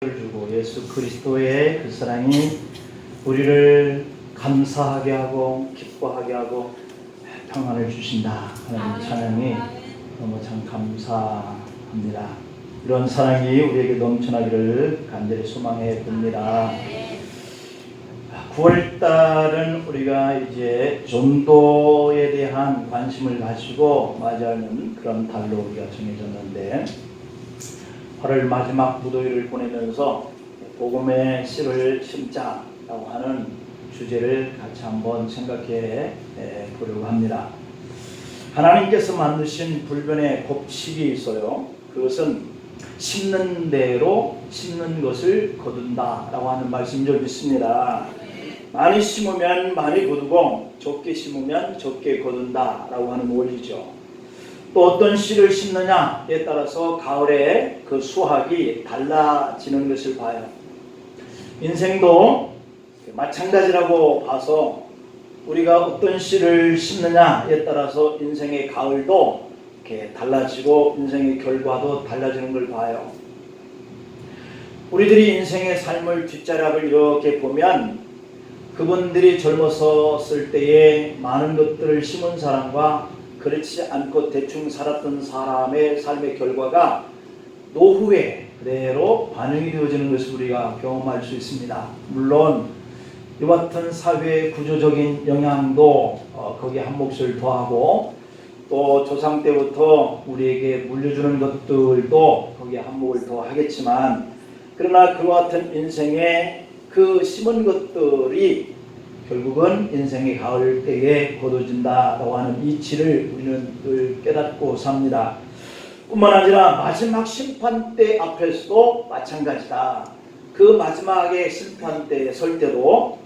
주고 예수 그리스도의 그 사랑이 우리를 감사하게 하고 기뻐하게 하고 평안을 주신다 하는 찬양이 너무 참 감사합니다. 이런 사랑이 우리에게 넘쳐나기를 간절히 소망해 봅니다. 9월달은 우리가 이제 전도에 대한 관심을 가지고 맞이하는 그런 달로 우리가 정해졌는데 8월 마지막 무더위를 보내면서 복음의 씨를 심자라고 하는 주제를 같이 한번 생각해 보려고 합니다. 하나님께서 만드신 불변의 법칙이 있어요. 그것은 심는 대로 심는 것을 거둔다라고 하는 말씀인 줄 믿습니다. 많이 심으면 많이 거두고 적게 심으면 적게 거둔다라고 하는 원리죠. 또 어떤 씨를 심느냐에 따라서 가을에 그 수확이 달라지는 것을 봐요. 인생도 마찬가지라고 봐서 우리가 어떤 씨를 심느냐에 따라서 인생의 가을도 이렇게 달라지고 인생의 결과도 달라지는 걸 봐요. 우리들이 인생의 삶을 뒷자락을 이렇게 보면 그분들이 젊었을 때에 많은 것들을 심은 사람과 그렇지 않고 대충 살았던 사람의 삶의 결과가 노후에 그대로 반영이 되어지는 것을 우리가 경험할 수 있습니다. 물론 이와 같은 사회의 구조적인 영향도 거기에 한 몫을 더하고 또 조상 때부터 우리에게 물려주는 것들도 거기에 한 몫을 더하겠지만 그러나 그와 같은 인생의 그 심은 것들이 결국은 인생의 가을 때에 거둬진다라고 하는 이치를 우리는 늘 깨닫고 삽니다. 뿐만 아니라 마지막 심판대 앞에서도 마찬가지다. 그 마지막의 심판대에 설 때도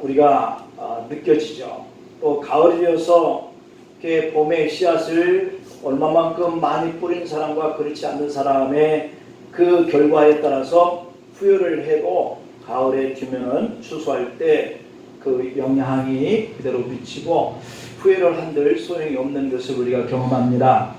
우리가 느껴지죠. 또 가을이어서 이렇게 봄의 씨앗을 얼마만큼 많이 뿌린 사람과 그렇지 않는 사람의 그 결과에 따라서 후회를 해도 가을에 뒤면은 추수할 때 그 영향이 그대로 미치고 후회를 한들 소용이 없는 것을 우리가 경험합니다.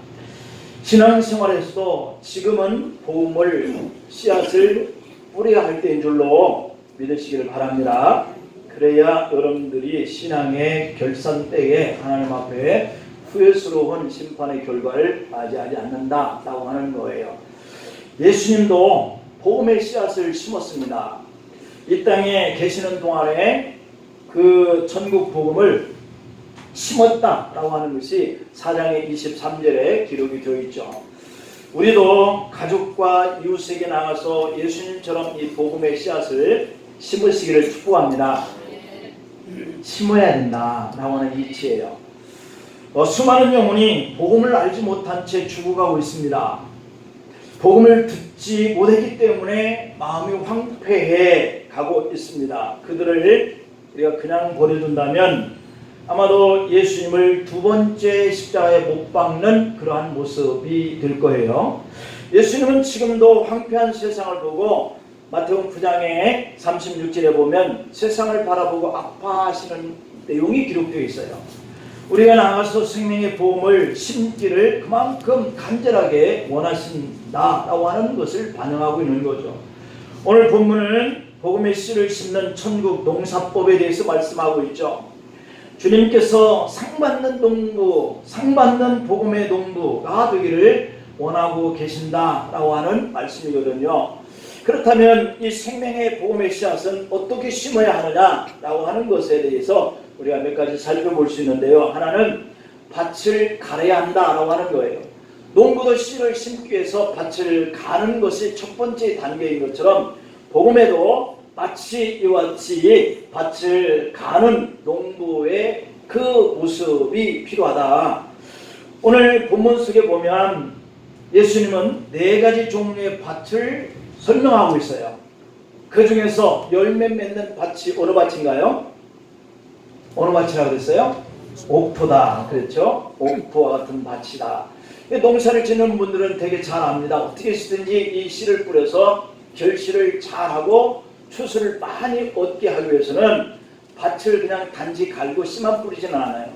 신앙생활에서도 지금은 복음을 씨앗을 뿌려야 할 때인 줄로 믿으시기를 바랍니다. 그래야 여러분들이 신앙의 결산 때에 하나님 앞에 후회스러운 심판의 결과를 맞이하지 않는다라고 하는 거예요. 예수님도 복음의 씨앗을 심었습니다. 이 땅에 계시는 동안에 그 천국 복음을 심었다라고 하는 것이 4장의 23절에 기록이 되어 있죠. 우리도 가족과 이웃에게 나가서 예수님처럼 이 복음의 씨앗을 심으시기를 축복합니다. 심어야 된다라고 하는 이치예요. 수많은 영혼이 복음을 알지 못한 채 죽어가고 있습니다. 복음을 듣지 못했기 때문에 마음이 황폐해 가고 있습니다. 그들을 우리가 그냥 버려둔다면 아마도 예수님을 두 번째 십자가에 못 박는 그러한 모습이 될 거예요. 예수님은 지금도 황폐한 세상을 보고 마태복음 9장의 36절에 보면 세상을 바라보고 아파하시는 내용이 기록되어 있어요. 우리가 나가서 생명의 복음을 심기를 그만큼 간절하게 원하신다라고 하는 것을 반영하고 있는 거죠. 오늘 본문은 복음의 씨를 심는 천국 농사법에 대해서 말씀하고 있죠. 주님께서 상받는 농부, 상받는 복음의 농부가 되기를 원하고 계신다라고 하는 말씀이거든요. 그렇다면 이 생명의 복음의 씨앗은 어떻게 심어야 하느냐라고 하는 것에 대해서 우리가 몇 가지 살펴볼 수 있는데요. 하나는 밭을 갈아야 한다라고 하는 거예요. 농부도 씨를 심기 위해서 밭을 가는 것이 첫 번째 단계인 것처럼 복음에도 마치 이와 같이 밭을 가는 농부의 그 모습이 필요하다. 오늘 본문 속에 보면 예수님은 4가지 종류의 밭을 설명하고 있어요. 그 중에서 열매 맺는 밭이 어느 밭인가요? 어느 밭이라고 그랬어요? 옥토다. 그렇죠? 옥토와 같은 밭이다. 농사를 짓는 분들은 되게 잘 압니다. 어떻게 쓰든지 이 씨를 뿌려서 결실을 잘하고 추수를 많이 얻게 하기 위해서는 밭을 그냥 단지 갈고 씨만 뿌리지는 않아요.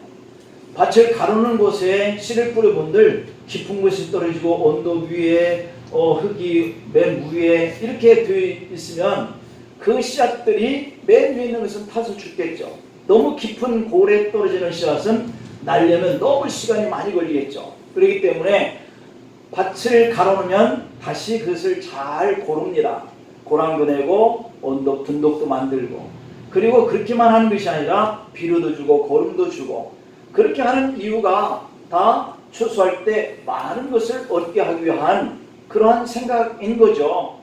밭을 가르는 곳에 씨를 뿌려본들 깊은 곳이 떨어지고 언덕 위에 흙이 맨 위에 이렇게 되어 있으면 그 씨앗들이 맨 위에 있는 것은 타서 죽겠죠. 너무 깊은 골에 떨어지는 씨앗은 날려면 너무 시간이 많이 걸리겠죠. 그렇기 때문에 밭을 갈아놓으면 다시 그것을 잘 고릅니다. 고랑도 내고 분독도 만들고, 그리고 그렇게만 하는 것이 아니라 비료도 주고 거름도 주고, 그렇게 하는 이유가 다 추수할 때 많은 것을 얻게 하기 위한 그러한 생각인 거죠.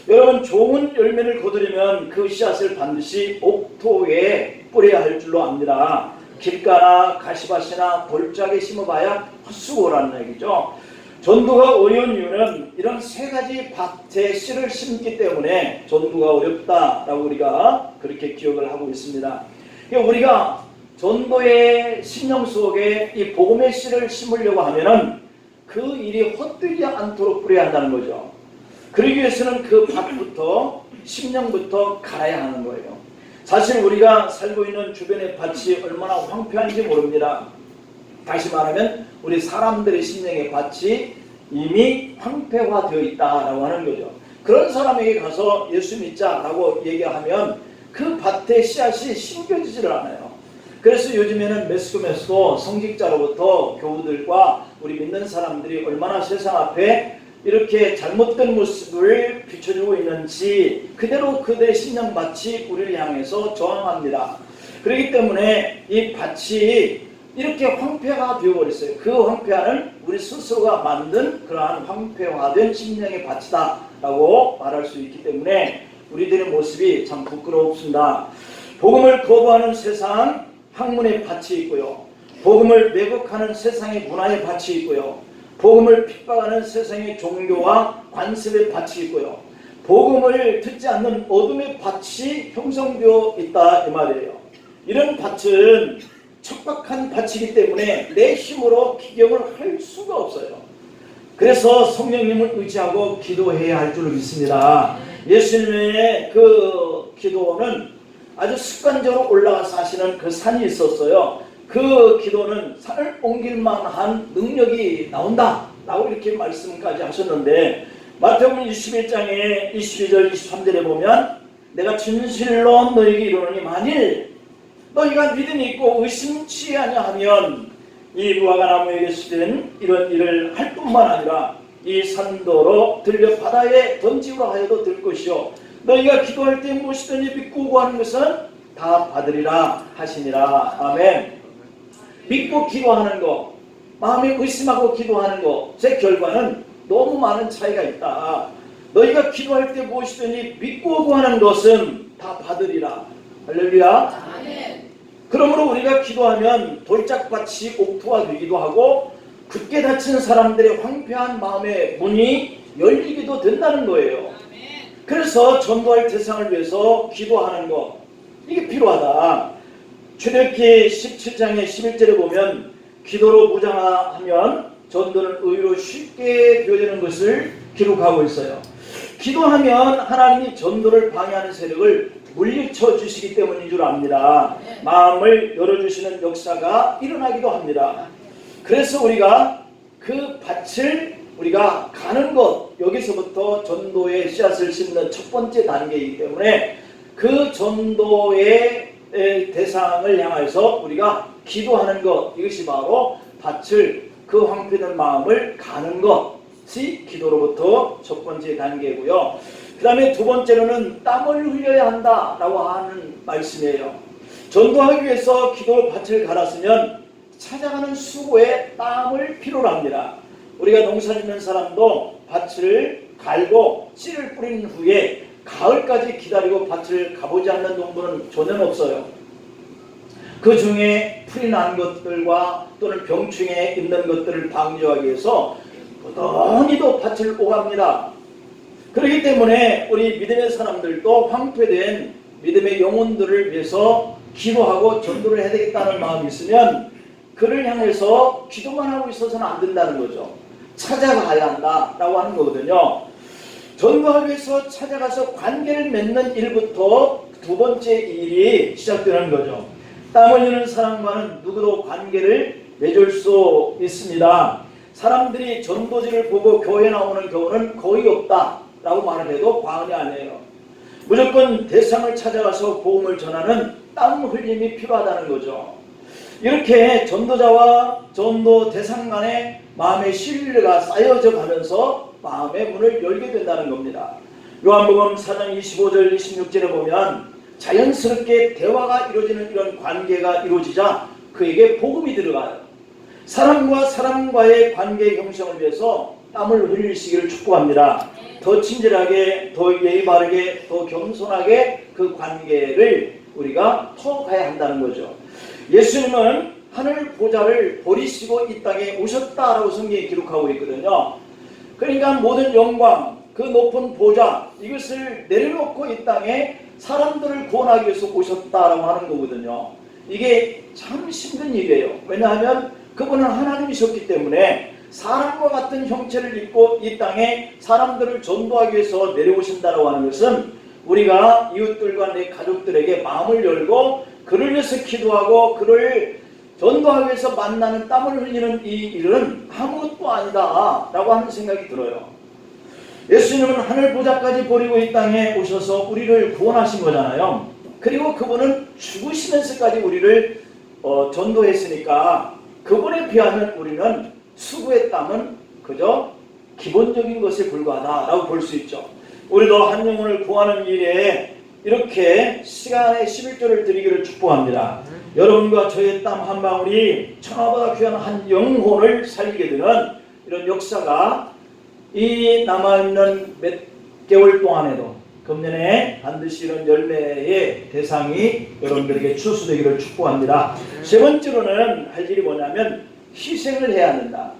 여러분, 좋은 열매를 거두려면 그 씨앗을 반드시 옥토에 뿌려야 할 줄로 압니다. 길가나 가시밭이나 돌짝에 심어봐야 헛수고라는 얘기죠. 전도가 어려운 이유는 이런 세 가지 밭에 씨를 심기 때문에 전도가 어렵다라고 우리가 그렇게 기억을 하고 있습니다. 우리가 전도의 신령 속에 이 복음의 씨를 심으려고 하면은 그 일이 헛되지 않도록 뿌려야 한다는 거죠. 그러기 위해서는 그 밭부터 심령부터 갈아야 하는 거예요. 사실 우리가 살고 있는 주변의 밭이 얼마나 황폐한지 모릅니다. 다시 말하면 우리 사람들의 심령의 밭이 이미 황폐화되어 있다라고 하는 거죠. 그런 사람에게 가서 예수 믿자라고 얘기하면 그 밭에 씨앗이 심겨지지를 않아요. 그래서 요즘에는 매스컴에서도 성직자로부터 교우들과 우리 믿는 사람들이 얼마나 세상 앞에 이렇게 잘못된 모습을 비춰주고 있는지 그대로 그들의 심령밭이 우리를 향해서 저항합니다. 그렇기 때문에 이 밭이 이렇게 황폐화가 되어버렸어요. 그 황폐화는 우리 스스로가 만든 그러한 황폐화된 심령의 밭이다 라고 말할 수 있기 때문에 우리들의 모습이 참 부끄럽습니다. 복음을 거부하는 세상 학문의 밭이 있고요, 복음을 왜곡하는 세상의 문화의 밭이 있고요, 복음을 핍박하는 세상의 종교와 관습의 밭이 있고요, 복음을 듣지 않는 어둠의 밭이 형성되어 있다 이 말이에요. 이런 밭은 척박한 밭이기 때문에 내 힘으로 기경을 할 수가 없어요. 그래서 성령님을 의지하고 기도해야 할 줄 믿습니다. 예수님의 그 기도는 아주 습관적으로 올라가서 하시는 그 산이 있었어요. 그 기도는 산을 옮길 만한 능력이 나온다 라고 이렇게 말씀까지 하셨는데, 마태복음 21장에 22절 23절에 보면 내가 진실로 너에게 이르노니 만일 너희가 믿음이 있고 의심치 아니하면 이 무화과 나무에게 쓰된 이런 일을 할 뿐만 아니라 이 산도로 들려 바다에 던지고 하여도 될 것이요 너희가 기도할 때 무엇이든지 믿고 구하는 것은 다 받으리라 하시니라. 아멘. 믿고 기도하는 것, 마음에 의심하고 기도하는 것의 결과는 너무 많은 차이가 있다. 너희가 기도할 때 무엇이든지 믿고 구하는 것은 다 받으리라. 할렐루야. 아멘. 그러므로 우리가 기도하면 돌짝밭이 옥토가 되기도 하고 굳게 닫힌 사람들의 황폐한 마음의 문이 열리기도 된다는 거예요. 그래서 전도할 대상을 위해서 기도하는 것, 이게 필요하다. 출애굽기 17장의 11절에 보면 기도로 무장하면 전도는 의로 쉽게 되어지는 것을 기록하고 있어요. 기도하면 하나님이 전도를 방해하는 세력을 물리쳐 주시기 때문인 줄 압니다. 마음을 열어주시는 역사가 일어나기도 합니다. 그래서 우리가 그 밭을 우리가 가는 것, 여기서부터 전도의 씨앗을 심는 첫 번째 단계이기 때문에 그 전도의 대상을 향해서 우리가 기도하는 것, 이것이 바로 밭을, 그 황폐된 마음을 가는 것이 기도로부터 첫 번째 단계고요. 그 다음에 두 번째로는 땀을 흘려야 한다라고 하는 말씀이에요. 전도하기 위해서 기도 밭을 갈았으면 찾아가는 수고에 땀을 필요로 합니다. 우리가 농사 짓는 사람도 밭을 갈고 씨를 뿌린 후에 가을까지 기다리고 밭을 가보지 않는 농부는 전혀 없어요. 그 중에 풀이 난 것들과 또는 병충해 있는 것들을 방지하기 위해서 부단히도 밭을 오갑니다. 그렇기 때문에 우리 믿음의 사람들도 황폐된 믿음의 영혼들을 위해서 기도하고 전도를 해야 되겠다는 마음이 있으면 그를 향해서 기도만 하고 있어서는 안 된다는 거죠. 찾아가야 한다라고 하는 거거든요. 전도하기 위해서 찾아가서 관계를 맺는 일부터 두 번째 일이 시작되는 거죠. 땀 흘리는 사람과는 누구도 관계를 맺을 수 있습니다. 사람들이 전도지를 보고 교회 나오는 경우는 거의 없다라고 말을 해도 과언이 아니에요. 무조건 대상을 찾아가서 복음을 전하는 땀 흘림이 필요하다는 거죠. 이렇게 전도자와 전도 대상 간의 마음의 신뢰가 쌓여져 가면서 마음의 문을 열게 된다는 겁니다. 요한복음 4장 25절 26절에 보면 자연스럽게 대화가 이루어지는 이런 관계가 이루어지자 그에게 복음이 들어가요. 사람과 사람과의 관계 형성을 위해서 땀을 흘리시기를 축복합니다. 더 친절하게, 더 예의 바르게, 더 겸손하게 그 관계를 우리가 터가야 한다는 거죠. 예수님은 하늘 보좌를 버리시고 이 땅에 오셨다라고 성경에 기록하고 있거든요. 그러니까 모든 영광, 그 높은 보좌, 이것을 내려놓고 이 땅에 사람들을 구원하기 위해서 오셨다라고 하는 거거든요. 이게 참 힘든 일이에요. 왜냐하면 그분은 하나님이셨기 때문에 사람과 같은 형체를 입고 이 땅에 사람들을 전도하기 위해서 내려오신다고 하는 것은 우리가 이웃들과 내 가족들에게 마음을 열고 그를 위해서 기도하고 그를 전도하기 위해서 만나는 땀을 흘리는 이 일은 아무것도 아니다 라고 하는 생각이 들어요. 예수님은 하늘 보좌까지 버리고 이 땅에 오셔서 우리를 구원하신 거잖아요. 그리고 그분은 죽으시면서까지 우리를 전도했으니까 그분에 비하면 우리는 수고의 땀은 그저 기본적인 것에 불과하다라고 볼 수 있죠. 우리도 한 영혼을 구하는 일에 이렇게 시간의 11조를 드리기를 축복합니다. 여러분과 저의 땀 한 방울이 천하보다 귀한 한 영혼을 살리게 되는 이런 역사가 이 남아있는 몇 개월 동안에도 금년에 반드시 이런 열매의 대상이 여러분들에게 추수되기를 축복합니다. 세 번째로는 할 일이 뭐냐면 희생을 해야 한다.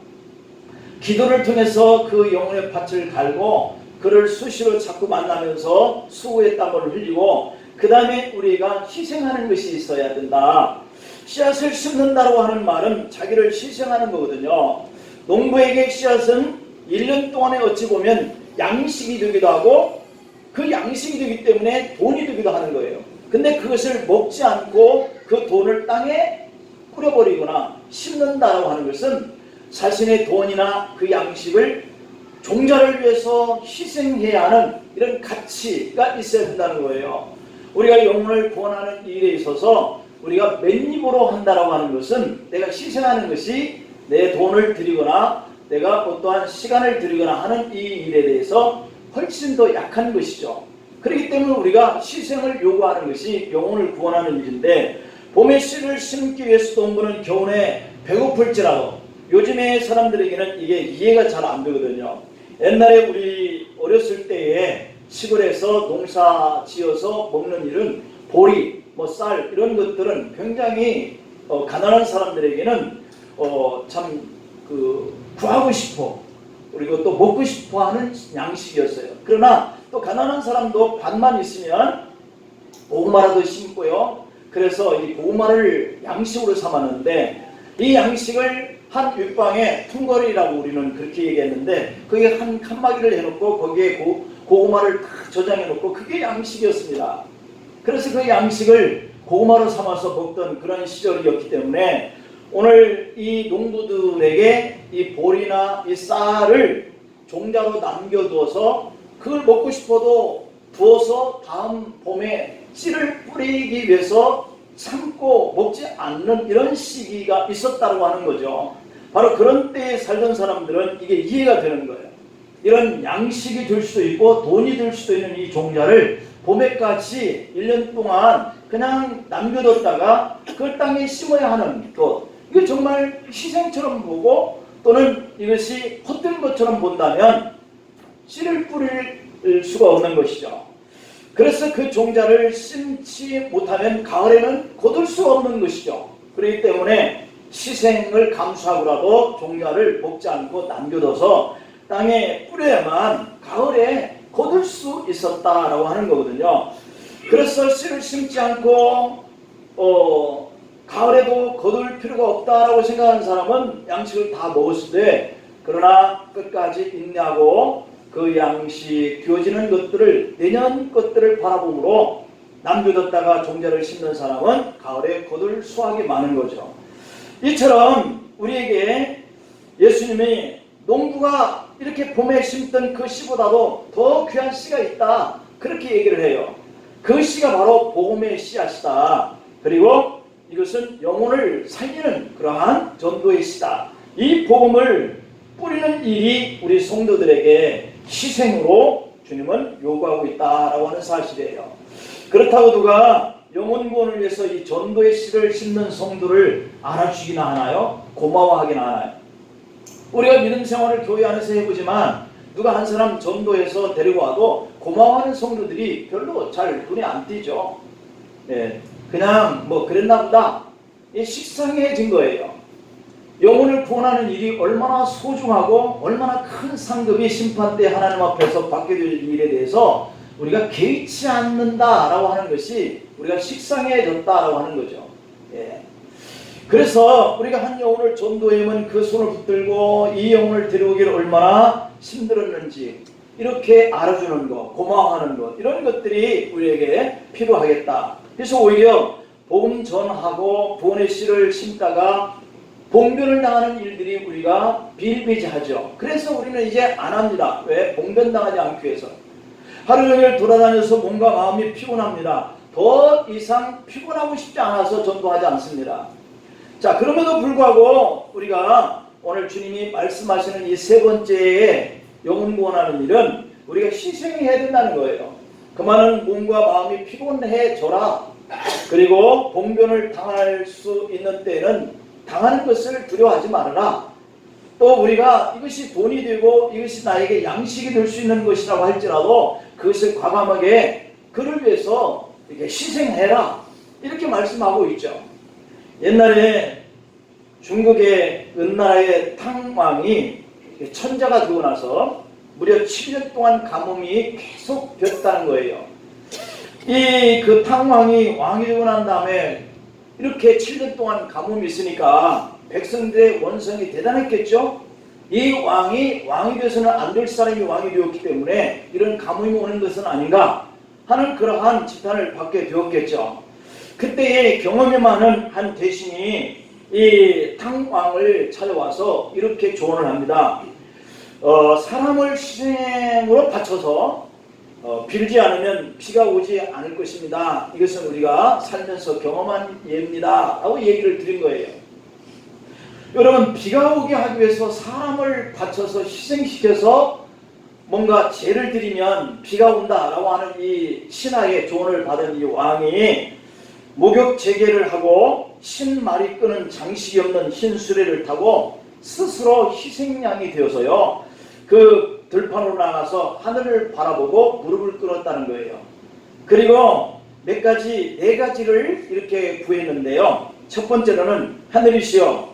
기도를 통해서 그 영혼의 밭을 갈고 그를 수시로 자꾸 만나면서 수고의 땀을 흘리고 그 다음에 우리가 희생하는 것이 있어야 된다. 씨앗을 심는다고 하는 말은 자기를 희생하는 거거든요. 농부에게 씨앗은 1년 동안에 어찌 보면 양식이 되기도 하고 그 양식이 되기 때문에 돈이 되기도 하는 거예요. 근데 그것을 먹지 않고 그 돈을 땅에 뿌려버리거나 심는다고 하는 것은 자신의 돈이나 그 양식을 종자를 위해서 희생해야 하는 이런 가치가 있어야 된다는 거예요. 우리가 영혼을 구원하는 일에 있어서 우리가 맨입으로 한다라고 하는 것은 내가 희생하는 것이 내 돈을 드리거나 내가 어떠한 시간을 드리거나 하는 이 일에 대해서 훨씬 더 약한 것이죠. 그렇기 때문에 우리가 희생을 요구하는 것이 영혼을 구원하는 일인데 봄에 씨를 심기 위해서 농부는 겨울에 배고플지라도 요즘의 사람들에게는 이게 이해가 잘 안 되거든요. 옛날에 우리 어렸을 때에 시골에서 농사 지어서 먹는 일은 보리, 쌀 이런 것들은 굉장히 가난한 사람들에게는 참 구하고 싶어 그리고 또 먹고 싶어 하는 양식이었어요. 그러나 또 가난한 사람도 밭만 있으면 고구마라도 심고요. 그래서 이 고구마를 양식으로 삼았는데 이 양식을 한 윗방에 퉁거리라고 우리는 그렇게 얘기했는데 거기에 한 칸막이를 해놓고 거기에 고구마를 딱 저장해놓고 그게 양식이었습니다. 그래서 그 양식을 고구마로 삼아서 먹던 그런 시절이었기 때문에 오늘 이 농부들에게 이 보리나 이 쌀을 종자로 남겨두어서 그걸 먹고 싶어도 두어서 다음 봄에 씨를 뿌리기 위해서 참고 먹지 않는 이런 시기가 있었다고 하는 거죠. 바로 그런 때에 살던 사람들은 이게 이해가 되는 거예요. 이런 양식이 될 수도 있고 돈이 될 수도 있는 이 종자를 봄에까지 1년 동안 그냥 남겨뒀다가 그 땅에 심어야 하는 것, 이거 정말 희생처럼 보고 또는 이것이 헛된 것처럼 본다면 씨를 뿌릴 수가 없는 것이죠. 그래서 그 종자를 심지 못하면 가을에는 거둘 수 없는 것이죠. 그렇기 때문에 희생을 감수하고라도 종자를 먹지 않고 남겨둬서 땅에 뿌려야만 가을에 거둘 수 있었다라고 하는 거거든요. 그래서 씨를 심지 않고 가을에도 거둘 필요가 없다라고 생각하는 사람은 양식을 다 먹었을 때 그러나 끝까지 인내하고 그 양식 되어지는 것들을 내년 것들을 바라봄으로 남겨뒀다가 종자를 심는 사람은 가을에 거둘 수확이 많은 거죠. 이처럼 우리에게 예수님이 농부가 이렇게 봄에 심던 그 씨보다도 더 귀한 씨가 있다, 그렇게 얘기를 해요. 그 씨가 바로 복음의 씨앗이다. 그리고 이것은 영혼을 살리는 그러한 전도의 씨다. 이 복음을 뿌리는 일이 우리 성도들에게 희생으로 주님은 요구하고 있다라고 하는 사실이에요. 그렇다고 누가 영혼 구원을 위해서 이 전도의 씨를 심는 성도를 알아주기나 하나요? 고마워하기나 하나요? 우리가 믿음 생활을 교회 안에서 해보지만 누가 한 사람 전도해서 데리고 와도 고마워하는 성도들이 별로 잘 눈에 안 띄죠. 예, 그냥 뭐 그랬나 보다, 식상해진 거예요. 영혼을 구원하는 일이 얼마나 소중하고 얼마나 큰 상급이 심판때 하나님 앞에서 받게 될 일에 대해서 우리가 개의치 않는다라고 하는 것이 우리가 식상해졌다라고 하는 거죠. 예. 그래서 우리가 한 영혼을 전도하면 그 손을 붙들고 이 영혼을 데려오기를 얼마나 힘들었는지 이렇게 알아주는 것, 고마워하는 것, 이런 것들이 우리에게 필요하겠다. 그래서 오히려 복음 전하고 구원의 씨를 심다가 봉변을 당하는 일들이 우리가 비일비재하죠. 그래서 우리는 이제 안 합니다. 왜? 봉변당하지 않기 위해서. 하루 종일 돌아다녀서 몸과 마음이 피곤합니다. 더 이상 피곤하고 싶지 않아서 전도하지 않습니다. 자, 그럼에도 불구하고 우리가 오늘 주님이 말씀하시는 이 세 번째의 영혼 구원하는 일은 우리가 희생해야 된다는 거예요. 그 말은 몸과 마음이 피곤해져라. 그리고 봉변을 당할 수 있는 때에는 당하는 것을 두려워하지 말아라. 또 우리가 이것이 돈이 되고 이것이 나에게 양식이 될 수 있는 것이라고 할지라도 그것을 과감하게 그를 위해서 이렇게 희생해라, 이렇게 말씀하고 있죠. 옛날에 중국의 은나라의 탕왕이 천자가 되고 나서 무려 7년 동안 가뭄이 계속 됐다는 거예요. 그 탕왕이 왕이 되고 난 다음에 이렇게 7년 동안 가뭄이 있으니까 백성들의 원성이 대단했겠죠. 이 왕이 되어서는 안 될 사람이 왕이 되었기 때문에 이런 가뭄이 오는 것은 아닌가 하는 그러한 지탄을 받게 되었겠죠. 그때의 경험이 많은 한 대신이 이 탕왕을 찾아와서 이렇게 조언을 합니다. 사람을 희생으로 바쳐서 빌지 않으면 비가 오지 않을 것입니다. 이것은 우리가 살면서 경험한 예입니다 라고 얘기를 드린 거예요. 여러분, 비가 오게 하기 위해서 사람을 바쳐서 희생시켜서 뭔가 죄를 드리면 비가 온다라고 하는 이 신하의 조언을 받은 이 왕이 목욕 재개를 하고 신말이 끄는 장식이 없는 흰 수레를 타고 스스로 희생양이 되어서요, 그 들판으로 나가서 하늘을 바라보고 무릎을 꿇었다는 거예요. 그리고 네 가지를 이렇게 구했는데요. 첫 번째로는, 하늘이시여,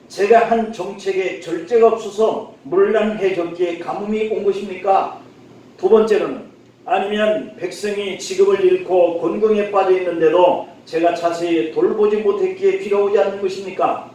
제가 한 정책에 절제가 없어서 문란해졌기에 가뭄이 온 것입니까? 두 번째로는, 아니면 백성이 직업을 잃고 곤궁에 빠져 있는데도 제가 자세히 돌보지 못했기에 비가 오지 않는 것입니까?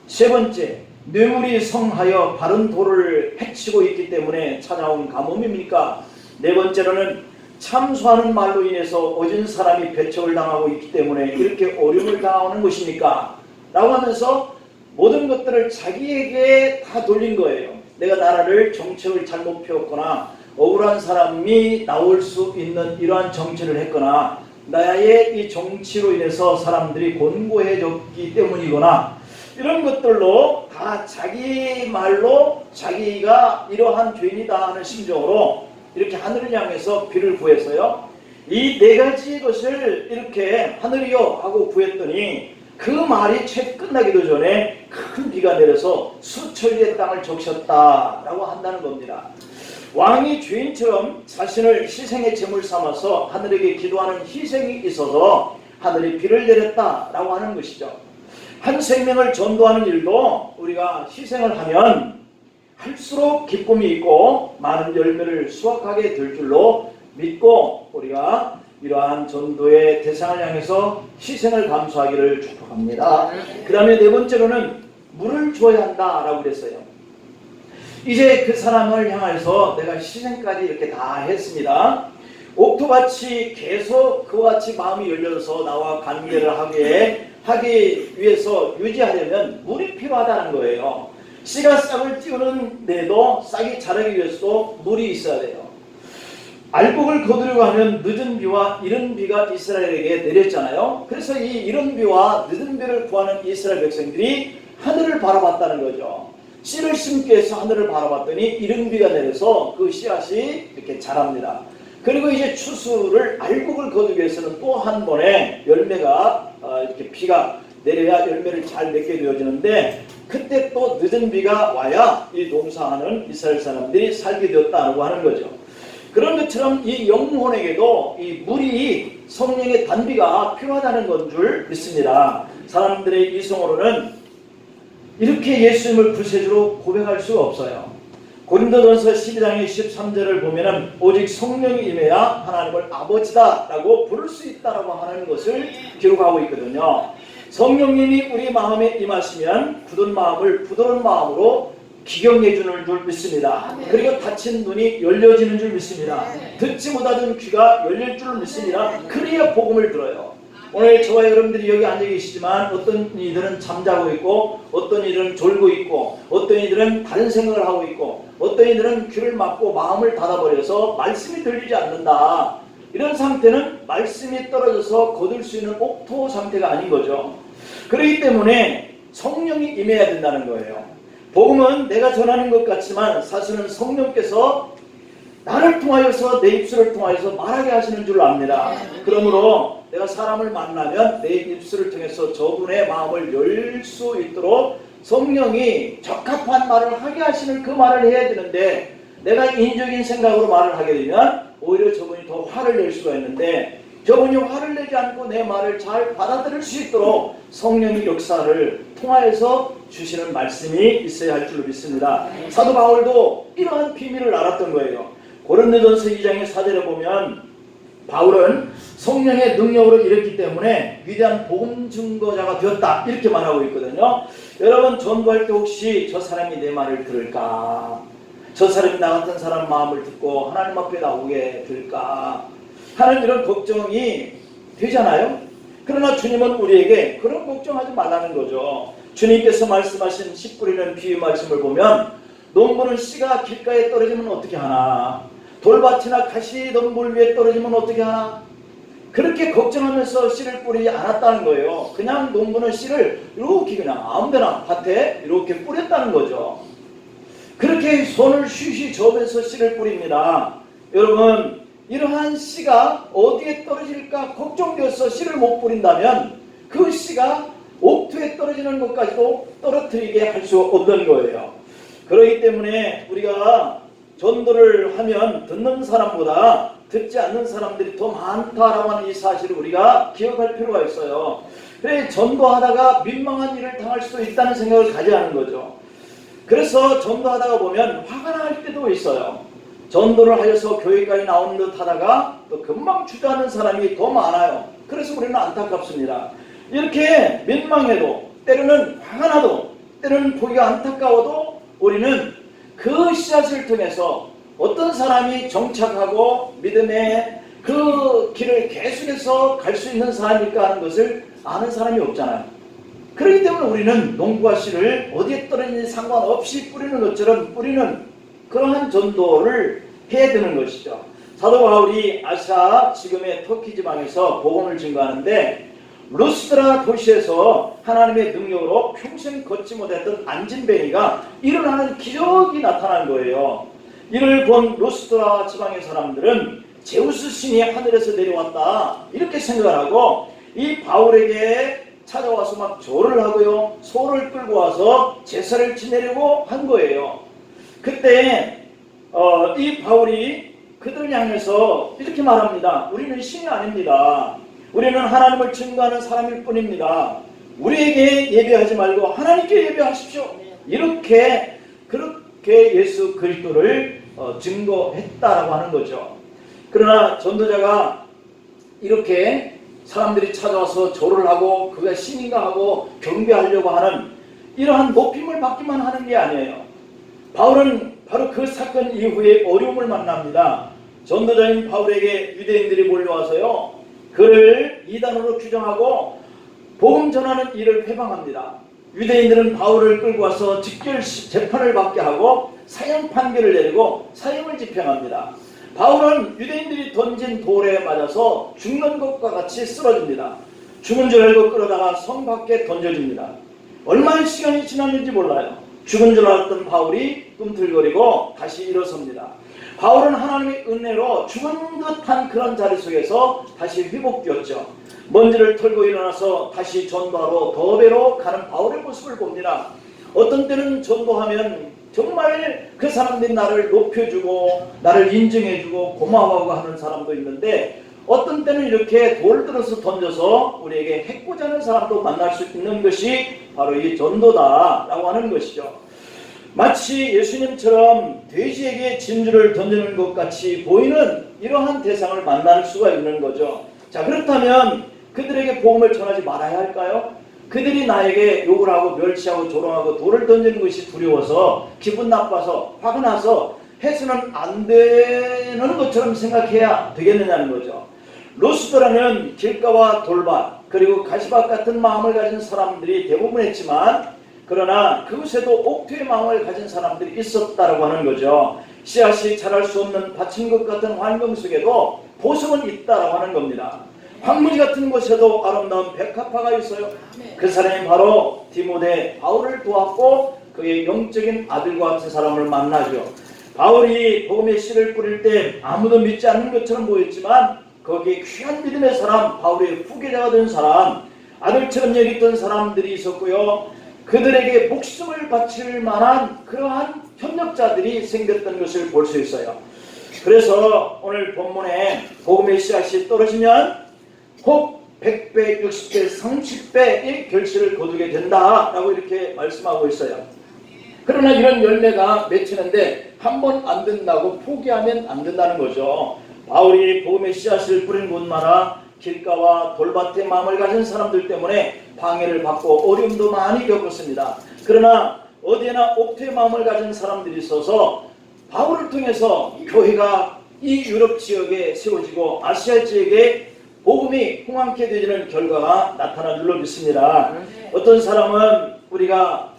세 번째, 뇌물이 성하여 바른 도를 해치고 있기 때문에 찾아온 가뭄입니까? 네 번째로는, 참소하는 말로 인해서 어진 사람이 배척을 당하고 있기 때문에 이렇게 어려움을 당하는 것입니까? 라고 하면서 모든 것들을 자기에게 다 돌린 거예요. 내가 나라를 정책을 잘못 펴었거나 억울한 사람이 나올 수 있는 이러한 정치를 했거나 나의 이 정치로 인해서 사람들이 곤고해졌기 때문이거나 이런 것들로 다 자기 말로 자기가 이러한 죄인이다 하는 심정으로 이렇게 하늘을 향해서 비를 구해서요, 이 네 가지 것을 이렇게 하늘이여 하고 구했더니 그 말이 채 끝나기도 전에 큰 비가 내려서 수천리의 땅을 적셨다라고 한다는 겁니다. 왕이 죄인처럼 자신을 희생의 제물 삼아서 하늘에게 기도하는 희생이 있어서 하늘이 비를 내렸다라고 하는 것이죠. 한 생명을 전도하는 일도 우리가 희생을 하면 할수록 기쁨이 있고 많은 열매를 수확하게 될 줄로 믿고 우리가 이러한 전도의 대상을 향해서 희생을 감수하기를 축복합니다. 그 다음에 네 번째로는 물을 줘야 한다라고 그랬어요. 이제 그 사람을 향해서 내가 희생까지 이렇게 다 했습니다. 옥토밭이 계속 그와 같이 마음이 열려서 나와 관계를 하기 위해서 유지하려면 물이 필요하다는 거예요. 씨가 싹을 띄우는데도 싹이 자라기 위해서도 물이 있어야 돼요. 알곡을 거두려고 하면 늦은 비와 이른 비가 이스라엘에게 내렸잖아요. 그래서 이 이른 비와 늦은 비를 구하는 이스라엘 백성들이 하늘을 바라봤다는 거죠. 씨를 심기 위해서 하늘을 바라봤더니 이른 비가 내려서 그 씨앗이 이렇게 자랍니다. 그리고 이제 추수를 알곡을 거두기 위해서는 또 한 번에 열매가 이렇게 비가 내려야 열매를 잘 맺게 되어지는데, 그때 또 늦은 비가 와야 이 농사하는 이스라엘 사람들이 살게 되었다고 하는 거죠. 그런 것처럼 이 영혼에게도 이 물이, 성령의 단비가 필요하다는 건 줄 믿습니다. 사람들의 이성으로는 이렇게 예수님을 구세주로 고백할 수가 없어요. 고린도전서 12장의 13절을 보면은 오직 성령이 임해야 하나님을 아버지다 라고 부를 수 있다라고 하는 것을 기록하고 있거든요. 성령님이 우리 마음에 임하시면 굳은 마음을 부드러운 마음으로 기경해 주는 줄 믿습니다. 그리고 닫힌 눈이 열려지는 줄 믿습니다. 듣지 못하던 귀가 열릴 줄 믿습니다. 그래야 복음을 들어요. 오늘 저와 여러분들이 여기 앉아 계시지만 어떤 이들은 잠자고 있고, 어떤 이들은 졸고 있고, 어떤 이들은 다른 생각을 하고 있고, 어떤 이들은 귀를 막고 마음을 닫아버려서 말씀이 들리지 않는다. 이런 상태는 말씀이 떨어져서 거둘 수 있는 옥토 상태가 아닌 거죠. 그렇기 때문에 성령이 임해야 된다는 거예요. 복음은 내가 전하는 것 같지만 사실은 성령께서 나를 통하여서, 내 입술을 통하여서 말하게 하시는 줄 압니다. 그러므로 내가 사람을 만나면 내 입술을 통해서 저분의 마음을 열 수 있도록 성령이 적합한 말을 하게 하시는 그 말을 해야 되는데, 내가 인적인 생각으로 말을 하게 되면 오히려 저분이 더 화를 낼 수가 있는데, 저분이 화를 내지 않고 내 말을 잘 받아들일 수 있도록 성령의 역사를 통하여서 주시는 말씀이 있어야 할 줄로 믿습니다. 사도 바울도 이러한 비밀을 알았던 거예요. 고린도전서 2장의 4절에 보면 바울은 성령의 능력으로 일했기 때문에 위대한 복음 증거자가 되었다 이렇게 말하고 있거든요. 여러분, 전도할 때 혹시 저 사람이 내 말을 들을까? 저 사람이 나 같은 사람 마음을 듣고 하나님 앞에 나오게 될까? 하는 이런 걱정이 되잖아요. 그러나 주님은 우리에게 그런 걱정하지 말라는 거죠. 주님께서 말씀하신 씨 뿌리는 비유 말씀을 보면, 농부는 씨가 길가에 떨어지면 어떻게 하나? 돌밭이나 가시덤불 위에 떨어지면 어떻게 하나? 그렇게 걱정하면서 씨를 뿌리지 않았다는 거예요. 그냥 농부는 씨를 이렇게 그냥 아무데나 밭에 이렇게 뿌렸다는 거죠. 그렇게 손을 쉬쉬 저으면서 씨를 뿌립니다. 여러분, 이러한 씨가 어디에 떨어질까 걱정되어서 씨를 못 뿌린다면 그 씨가 옥토에 떨어지는 것까지도 떨어뜨리게 할 수 없는 거예요. 그렇기 때문에 우리가 전도를 하면 듣는 사람보다 듣지 않는 사람들이 더 많다라고 하는 이 사실을 우리가 기억할 필요가 있어요. 그래, 전도하다가 민망한 일을 당할 수도 있다는 생각을 가져야 하는 거죠. 그래서 전도하다가 보면 화가 날 때도 있어요. 전도를 하여서 교회까지 나오는 듯 하다가 또 금방 주저하는 사람이 더 많아요. 그래서 우리는 안타깝습니다. 이렇게 민망해도, 때로는 화가 나도, 때로는 보기가 안타까워도 우리는 그 씨앗을 통해서 어떤 사람이 정착하고 믿음의 그 길을 계속해서 갈 수 있는 사람일까 하는 것을 아는 사람이 없잖아요. 그렇기 때문에 우리는 농부와 씨를 어디에 떨어지는지 상관없이 뿌리는 것처럼 뿌리는 그러한 전도를 해야 되는 것이죠. 사도 바울이 아시아 지금의 터키 지방에서 복음을 증거하는데, 루스드라 도시에서 하나님의 능력으로 평생 걷지 못했던 안진뱅이가 일어나는 기적이 나타난 거예요. 이를 본 루스드라 지방의 사람들은 제우스 신이 하늘에서 내려왔다 이렇게 생각을 하고 이 바울에게 찾아와서 막 절을 하고요, 소를 끌고 와서 제사를 지내려고 한 거예요. 그때 이 바울이 그들을 향해서 이렇게 말합니다. 우리는 신이 아닙니다. 우리는 하나님을 증거하는 사람일 뿐입니다. 우리에게 예배하지 말고 하나님께 예배하십시오. 그렇게 예수 그리스도를 증거했다라고 하는 거죠. 그러나 전도자가 이렇게 사람들이 찾아와서 절을 하고 그가 신인가 하고 경배하려고 하는 이러한 높임을 받기만 하는 게 아니에요. 바울은 바로 그 사건 이후에 어려움을 만납니다. 전도자인 바울에게 유대인들이 몰려와서요, 그를 이단으로 규정하고 복음 전하는 일을 회방합니다. 유대인들은 바울을 끌고 와서 직결 재판을 받게 하고 사형 판결을 내리고 사형을 집행합니다. 바울은 유대인들이 던진 돌에 맞아서 죽는 것과 같이 쓰러집니다. 죽은 줄 알고 끌어다가 성 밖에 던져집니다. 얼마나 시간이 지났는지 몰라요. 죽은 줄 알았던 바울이 꿈틀거리고 다시 일어섭니다. 바울은 하나님의 은혜로 죽은 듯한 그런 자리 속에서 다시 회복되었죠. 먼지를 털고 일어나서 다시 전도하러 더베로 가는 바울의 모습을 봅니다. 어떤 때는 전도하면 정말 그 사람들이 나를 높여주고 나를 인정해주고 고마워하고 하는 사람도 있는데, 어떤 때는 이렇게 돌 들어서 던져서 우리에게 해코지 하는 사람도 만날 수 있는 것이 바로 이 전도다라고 하는 것이죠. 마치 예수님처럼 돼지에게 진주를 던지는 것 같이 보이는 이러한 대상을 만날 수가 있는 거죠. 자, 그렇다면 그들에게 복음을 전하지 말아야 할까요? 그들이 나에게 욕을 하고 멸치하고 조롱하고 돌을 던지는 것이 두려워서 기분 나빠서 화가 나서 해서는 안 되는 것처럼 생각해야 되겠느냐는 거죠. 루스드라는 길가와 돌밭 그리고 가시밭 같은 마음을 가진 사람들이 대부분했지만, 그러나 그곳에도 옥토의 마음을 가진 사람들이 있었다라고 하는 거죠. 씨앗이 자랄 수 없는 받친 것 같은 환경 속에도 보석은 있다라고 하는 겁니다. 황무지 같은 곳에도 아름다운 백합화가 있어요. 그 사람이 바로 디모데 바울을 도왔고 그의 영적인 아들과 같은 사람을 만나죠. 바울이 복음의 씨를 뿌릴 때 아무도 믿지 않는 것처럼 보였지만, 거기에 귀한 믿음의 사람, 바울의 후계자가 된 사람, 아들처럼 여겼던 사람들이 있었고요. 그들에게 목숨을 바칠 만한 그러한 협력자들이 생겼던 것을 볼 수 있어요. 그래서 오늘 본문에 복음의 씨앗이 떨어지면 혹 100배, 60배, 30배의 결실을 거두게 된다라고 이렇게 말씀하고 있어요. 그러나 이런 열매가 맺히는데 한 번 안 된다고 포기하면 안 된다는 거죠. 바울이 복음의 씨앗을 뿌린 곳마다 길가와 돌밭의 마음을 가진 사람들 때문에 방해를 받고 어려움도 많이 겪었습니다. 그러나 어디에나 옥토의 마음을 가진 사람들이 있어서 바울을 통해서 교회가 이 유럽 지역에 세워지고 아시아 지역에 복음이 흥황케 되는 결과가 나타난 줄로 믿습니다. 어떤 사람은 우리가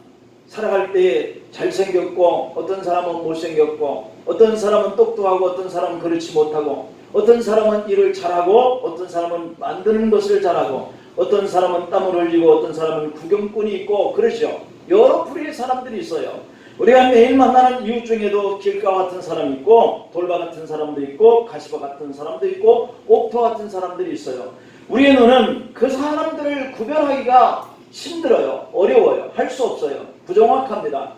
살아갈 때 잘생겼고, 어떤 사람은 못생겼고, 어떤 사람은 똑똑하고, 어떤 사람은 그렇지 못하고, 어떤 사람은 일을 잘하고, 어떤 사람은 만드는 것을 잘하고, 어떤 사람은 땀을 흘리고, 어떤 사람은 구경꾼이 있고, 그러죠. 여러 부류의 사람들이 있어요. 우리가 매일 만나는 이웃 중에도 길가 같은 사람이 있고, 돌바 같은 사람도 있고, 가시바 같은 사람도 있고, 옥토 같은 사람들이 있어요. 우리의 눈은 그 사람들을 구별하기가 힘들어요. 어려워요. 할 수 없어요. 부정확합니다.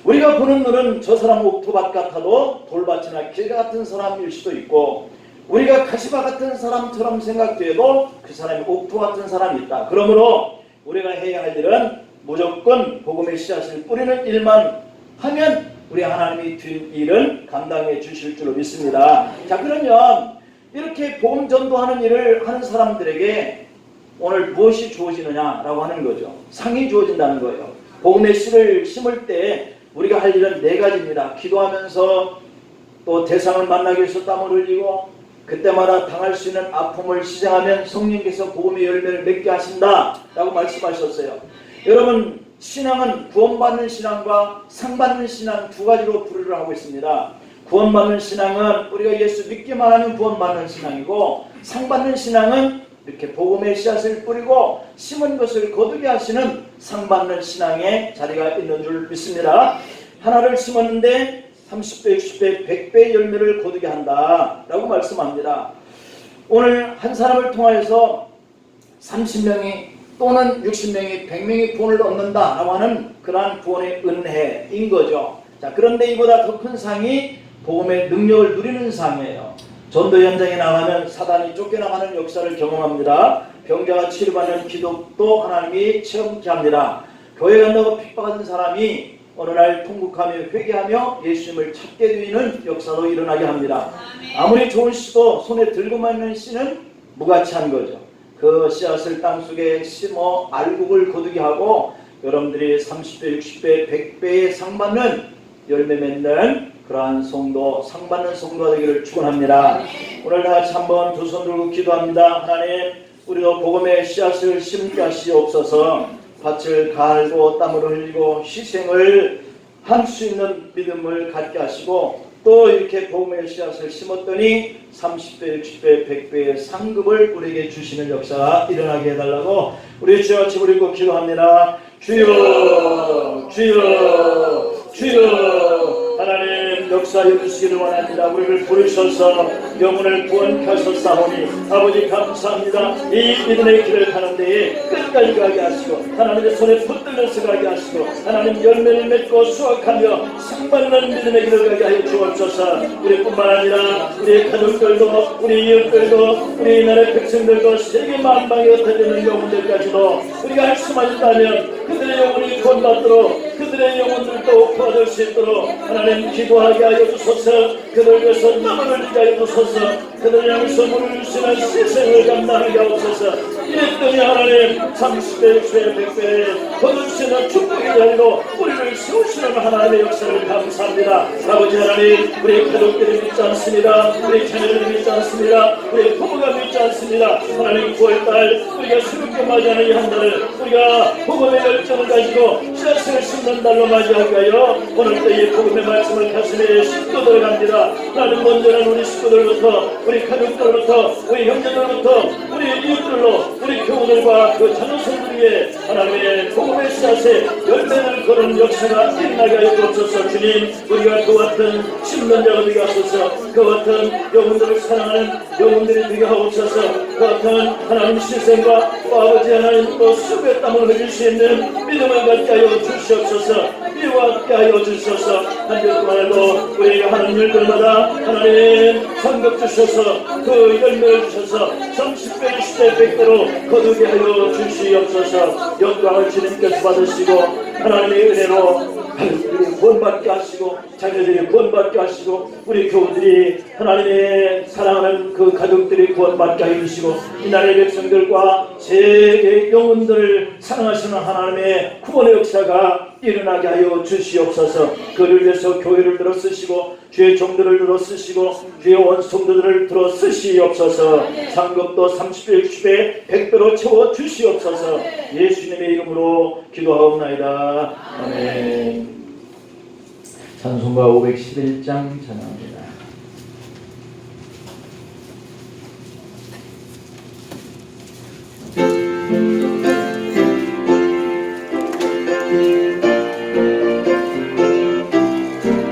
우리가 보는 눈은 저 사람 옥토밭 같아도 돌밭이나 길가 같은 사람일 수도 있고, 우리가 가시바 같은 사람처럼 생각돼도 그 사람이 옥토 같은 사람이 있다. 그러므로 우리가 해야 할 일은 무조건 복음의 씨앗을 뿌리는 일만 하면 우리 하나님이 준 일은 감당해 주실 줄로 믿습니다. 자, 그러면 이렇게 복음 전도하는 일을 하는 사람들에게 오늘 무엇이 주어지느냐라고 하는 거죠. 상이 주어진다는 거예요. 복음의 씨를 심을 때 우리가 할 일은 네 가지입니다. 기도하면서 또 대상을 만나기 위해서 땀을 흘리고, 그때마다 당할 수 있는 아픔을 시정하면 성령께서 복음의 열매를 맺게 하신다라고 말씀하셨어요. 여러분, 신앙은 구원받는 신앙과 상받는 신앙 두 가지로 분류를 하고 있습니다. 구원받는 신앙은 우리가 예수 믿기만 하면 구원받는 신앙이고, 상받는 신앙은 이렇게 복음의 씨앗을 뿌리고 심은 것을 거두게 하시는 상받는 신앙의 자리가 있는 줄 믿습니다. 하나를 심었는데 30배, 60배, 100배의 열매를 거두게 한다라고 말씀합니다. 오늘 한 사람을 통하여서 30명이 또는 60명이 100명이 구원을 얻는다라고 하는 그러한 구원의 은혜인 거죠. 자, 그런데 이보다 더 큰 상이 복음의 능력을 누리는 상이에요. 전도 현장에 나가면 사단이 쫓겨나가는 역사를 경험합니다. 병자가 치료받는 기독도 하나님이 체험케 합니다. 교회 간다고 핍박하는 사람이 어느 날 통곡하며 회개하며 예수님을 찾게 되는 역사도 일어나게 합니다. 아무리 좋은 씨도 손에 들고만 있는 씨는 무가치한 거죠. 그 씨앗을 땅속에 심어 알곡을 거두게 하고 여러분들이 30배, 60배, 100배의 상받는 열매 맺는 그러한 성도, 상받는 성도가 되기를 축원합니다. 오늘 다 같이 한번 두 손 들고 기도합니다. 하나님, 우리도 복음의 씨앗을 심게 하시옵소서. 밭을 갈고 땀을 흘리고 희생을 할 수 있는 믿음을 갖게 하시고 또 이렇게 복음의 씨앗을 심었더니 30배, 60배, 100배의 상급을 우리에게 주시는 역사가 일어나게 해달라고 우리 주여 같이 부르고 기도합니다. 주여 주여 주여 하나님 역사해 주시기를 원합니다. 우리를 부르셔서 영혼을 구원케 하셨사오니 아버지 감사합니다. 이 믿음의 길을 가는 데에 끝까지 가게 하시고 하나님의 손에 붙들려서 가게 하시고 하나님 열매를 맺고 수확하며 상받는 믿음의 길을 가게 하여 주옵소서. 우리뿐만 아니라 우리의 가족들도 우리 이웃들도 우리 나라의 백성들도 세계 만방에 흩어지는 영혼들까지도 우리가 할 수만 있다면 그들의 영혼이 구원받도록 그들의 영혼들도 구원할 수 있도록 하나님 기도하게 하여 주소서. 그들 위해서 땀을 흘리게 하여 주소서. 그들 향해서 물을 주시는 세상을 감당하게 하옵소서. 이랬더니 하나님 30배, 60배, 100배 거두시는 축복의 자리로 우리를 세우시는 하나님의 역사를 감사합니다. 아버지 하나님 우리 가족들이 믿지 않습니다. 우리 자녀들이 믿지 않습니다. 우리 부모가 믿지 않습니다. 하나님 9월달 우리가 새롭게 맞이하는 이 한 달을 우리가 복음의 열정을 가지고 씨앗을 심는 달로 맞이하게 하여 오늘 또 이 복음의 말씀을 가슴에 싣고 들어갑니다. 나는 먼저는 우리 식구들부터 우리 가족들부터 우리 형제들부터 우리 이웃들로 우리 교우들과 그 자녀성들 위해 하나님의 복음의 씨앗에 열매를 거는 역사가 일어나게 하여 주옵소서. 주님 우리가 그 같은 심는 자가 되게 하소서. 그 같은 영혼들을 사랑하는 영혼들이 되게 하옵소서. 그 같은 하나님 실생과 아버지 하나님 또 수고의 땀을 흘릴 수 있는 믿음을 갖게 하여 주시옵소서. 이와 함께 하여 주셔서 한 주 동안에도 우리가 하는 일들마다 하나님 상급 주셔서 그 열매를 주셔서 30배, 20배, 100배로 거두게 하여 주시옵소서. 영광을 주님께서 받으시고 하나님의 은혜로 가족들이 구원받게 하시고 자녀들이 구원받게 하시고 우리 교우들이 하나님의 사랑하는 그 가족들이 구원받게 해주시고 이 나라의 백성들과 세계 영혼들을 사랑하시는 하나님의 구원의 역사가 일어나게 하여 주시옵소서. 그를 위해서 교회를 들어 쓰시고 주의 종들을 들어 쓰시고 주의 원성들을 들어 쓰시옵소서. 상급도 30배, 60배, 100배로 채워 주시옵소서. 예수님의 이름으로 기도하옵나이다. 아멘. 찬송가 511장 찬양합니다.